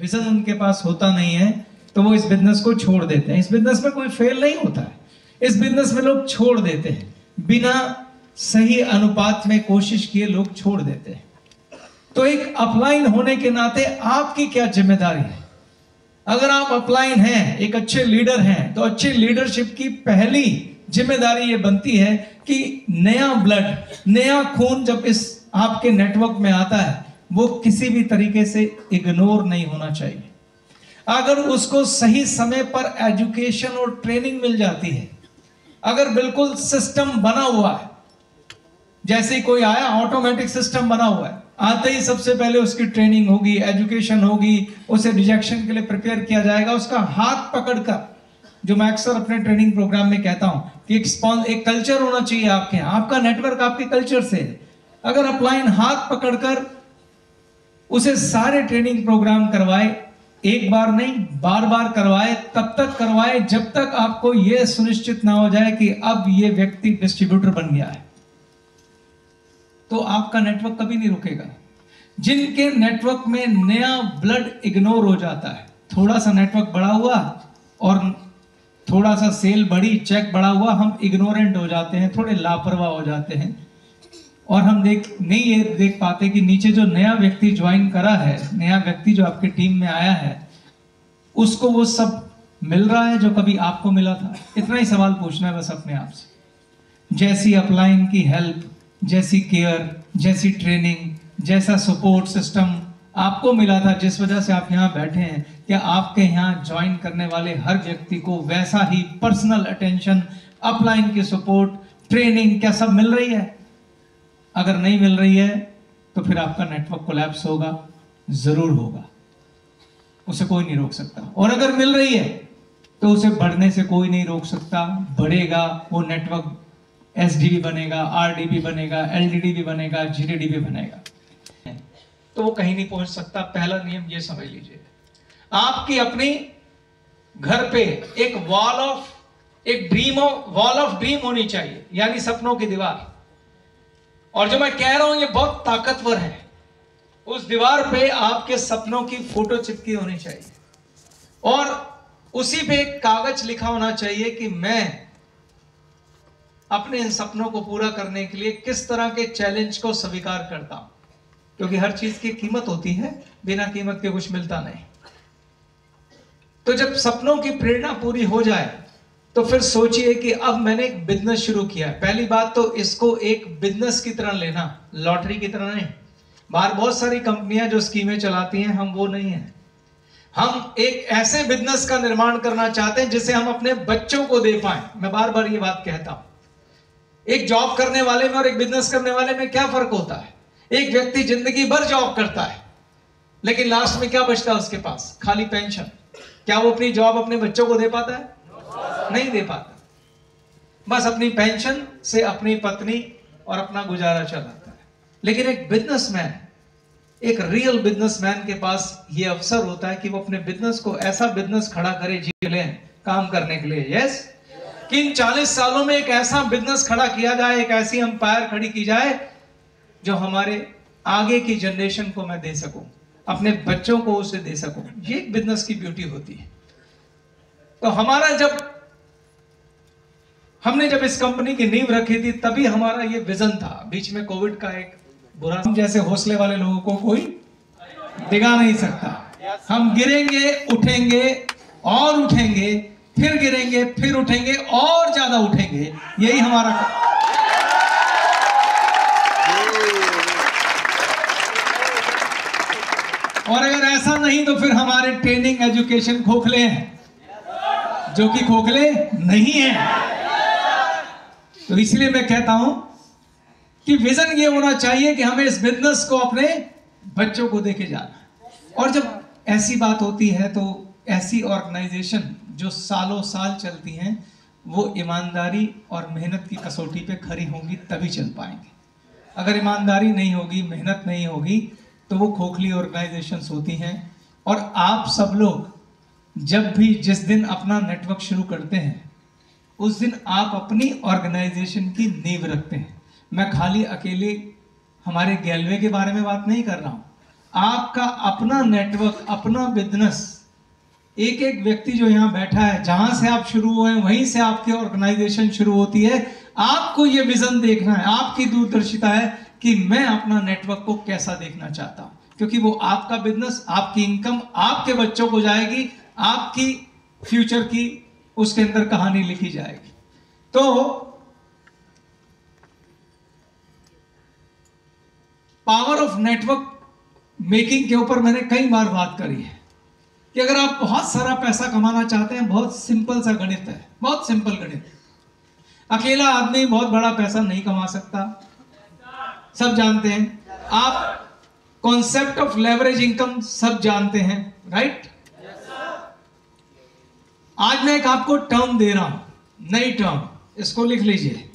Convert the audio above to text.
Vision उनके पास होता नहीं है तो वो इस बिजनेस को छोड़ देते हैं। इस बिजनेस में कोई फेल नहीं होता है, इस बिजनेस में लोग छोड़ देते हैं, बिना सही अनुपात में कोशिश किए लोग छोड़ देते हैं। तो एक अपलाइन होने के नाते आपकी क्या जिम्मेदारी है? अगर आप अपलाइन हैं, एक अच्छे लीडर हैं, तो अच्छे लीडरशिप की पहली जिम्मेदारी ये बनती है कि नया ब्लड, नया खून जब इस आपके नेटवर्क में आता है, वो किसी भी तरीके से इग्नोर नहीं होना चाहिए। अगर उसको सही समय पर एजुकेशन और ट्रेनिंग मिल जाती है, अगर बिल्कुल सिस्टम बना हुआ है, जैसे कोई आया ऑटोमेटिक सिस्टम बना हुआ है, आते ही सबसे पहले उसकी ट्रेनिंग होगी, एजुकेशन होगी, उसे रिजेक्शन के लिए प्रिपेयर किया जाएगा, उसका हाथ पकड़कर, जो मैं अक्सर अपने ट्रेनिंग प्रोग्राम में कहता हूं कि एक कल्चर होना चाहिए आपके, आपका नेटवर्क आपके कल्चर से। अगर अपलाइन हाथ पकड़कर उसे सारे ट्रेनिंग प्रोग्राम करवाए, एक बार नहीं बार बार करवाए, तब तक करवाए जब तक आपको यह सुनिश्चित ना हो जाए कि अब यह व्यक्ति डिस्ट्रीब्यूटर बन गया है, तो आपका नेटवर्क कभी नहीं रुकेगा। जिनके नेटवर्क में नया ब्लड इग्नोर हो जाता है, थोड़ा सा नेटवर्क बढ़ा हुआ और थोड़ा सा सेल बढ़ी, चेक बढ़ा हुआ, हम इग्नोरेंट हो जाते हैं, थोड़े लापरवाह हो जाते हैं और हम नहीं ये देख पाते कि नीचे जो नया व्यक्ति ज्वाइन करा है, नया व्यक्ति जो आपकी टीम में आया है, उसको वो सब मिल रहा है जो कभी आपको मिला था। इतना ही सवाल पूछना है बस अपने आप से। जैसी अपलाइन की हेल्प, जैसी केयर, जैसी ट्रेनिंग, जैसा सपोर्ट सिस्टम आपको मिला था, जिस वजह से आप यहाँ बैठे हैं, क्या आपके यहाँ ज्वाइन करने वाले हर व्यक्ति को वैसा ही पर्सनल अटेंशन, अपलाइन की सपोर्ट, ट्रेनिंग क्या सब मिल रही है? अगर नहीं मिल रही है तो फिर आपका नेटवर्क कोलैप्स होगा, जरूर होगा, उसे कोई नहीं रोक सकता। और अगर मिल रही है तो उसे बढ़ने से कोई नहीं रोक सकता, बढ़ेगा, वो नेटवर्क एसडीबी बनेगा, आरडीबी बनेगा, एलडीडीबी बनेगा, जीडीडीबी बनेगा, तो वो कहीं नहीं पहुंच सकता। पहला नियम ये समझ लीजिए, आपकी अपनी घर पे एक वॉल ऑफ ड्रीम होनी चाहिए, यानी सपनों की दीवार। और जो मैं कह रहा हूं ये बहुत ताकतवर है। उस दीवार पे आपके सपनों की फोटो चिपकी होनी चाहिए और उसी पे एक कागज लिखा होना चाहिए कि मैं अपने इन सपनों को पूरा करने के लिए किस तरह के चैलेंज को स्वीकार करता हूं, क्योंकि हर चीज की कीमत होती है, बिना कीमत के कुछ मिलता नहीं। तो जब सपनों की प्रेरणा पूरी हो जाए तो फिर सोचिए कि अब मैंने एक बिजनेस शुरू किया है। पहली बात तो इसको एक बिजनेस की तरह लेना, लॉटरी की तरह नहीं। बाहर बहुत सारी कंपनियां जो स्कीमें चलाती हैं, हम वो नहीं है। हम एक ऐसे बिजनेस का निर्माण करना चाहते हैं जिसे हम अपने बच्चों को दे पाएं। मैं बार बार ये बात कहता हूं, एक जॉब करने वाले में और एक बिजनेस करने वाले में क्या फर्क होता है? एक व्यक्ति जिंदगी भर जॉब करता है, लेकिन लास्ट में क्या बचता है उसके पास? खाली पेंशन। क्या वो अपनी जॉब अपने बच्चों को दे पाता है? नहीं दे पाता। बस अपनी पेंशन से अपनी पत्नी और अपना गुजारा चलाता है। लेकिन एक बिजनेसमैन, एक रियल बिजनेसमैन के पास ये अवसर होता है कि वो अपने बिजनेस को ऐसा बिजनेस खड़ा करे जी काम करने के लिए। यस, कि इन 40 सालों में एक ऐसा बिजनेस खड़ा किया जाए, एक ऐसी एम्पायर खड़ी की जाए जो हमारे आगे की जनरेशन को मैं दे सकूं, अपने बच्चों को उसे दे सकूं। ये एक बिजनेस की ब्यूटी होती है। तो हमने जब इस कंपनी की नींव रखी थी, तभी हमारा ये विजन था। बीच में कोविड का एक बुरा, हम जैसे हौसले वाले लोगों को कोई डिगा नहीं सकता। हम गिरेंगे, उठेंगे और उठेंगे, फिर गिरेंगे, फिर उठेंगे और ज्यादा उठेंगे। यही हमारा और अगर ऐसा नहीं तो फिर हमारे ट्रेनिंग एजुकेशन खोखले हैं, जो कि खोखले नहीं है। तो इसलिए मैं कहता हूं कि विजन ये होना चाहिए कि हमें इस बिजनेस को अपने बच्चों को देके जाना। और जब ऐसी बात होती है तो ऐसी ऑर्गेनाइजेशन जो सालों साल चलती हैं, वो ईमानदारी और मेहनत की कसौटी पे खरी होंगी, तभी चल पाएंगे। अगर ईमानदारी नहीं होगी, मेहनत नहीं होगी, तो वो खोखली ऑर्गेनाइजेशंस होती हैं। और आप सब लोग जब भी जिस दिन अपना नेटवर्क शुरू करते हैं, उस दिन आप अपनी ऑर्गेनाइजेशन की नींव रखते हैं। मैं खाली अकेले हमारे गैलवे के बारे में बात नहीं कर रहा हूं, आपका अपना नेटवर्क, अपना बिजनेस, एक एक व्यक्ति जो यहाँ बैठा है, जहां से आप शुरू हुए वहीं से आपकी ऑर्गेनाइजेशन शुरू होती है। आपको ये विजन देखना है, आपकी दूरदर्शिता है कि मैं अपना नेटवर्क को कैसा देखना चाहता हूं, क्योंकि वो आपका बिजनेस, आपकी इनकम आपके बच्चों को जाएगी, आपकी फ्यूचर की उसके अंदर कहानी लिखी जाएगी। तो पावर ऑफ नेटवर्क मेकिंग के ऊपर मैंने कई बार बात करी है कि अगर आप बहुत सारा पैसा कमाना चाहते हैं, बहुत सिंपल सा गणित है, बहुत सिंपल गणित। अकेला आदमी बहुत बड़ा पैसा नहीं कमा सकता, सब जानते हैं। आप कॉन्सेप्ट ऑफ लेवरेज इनकम सब जानते हैं, राइट? आज मैं एक आपको टर्म दे रहा हूं, नई टर्म, इसको लिख लीजिए।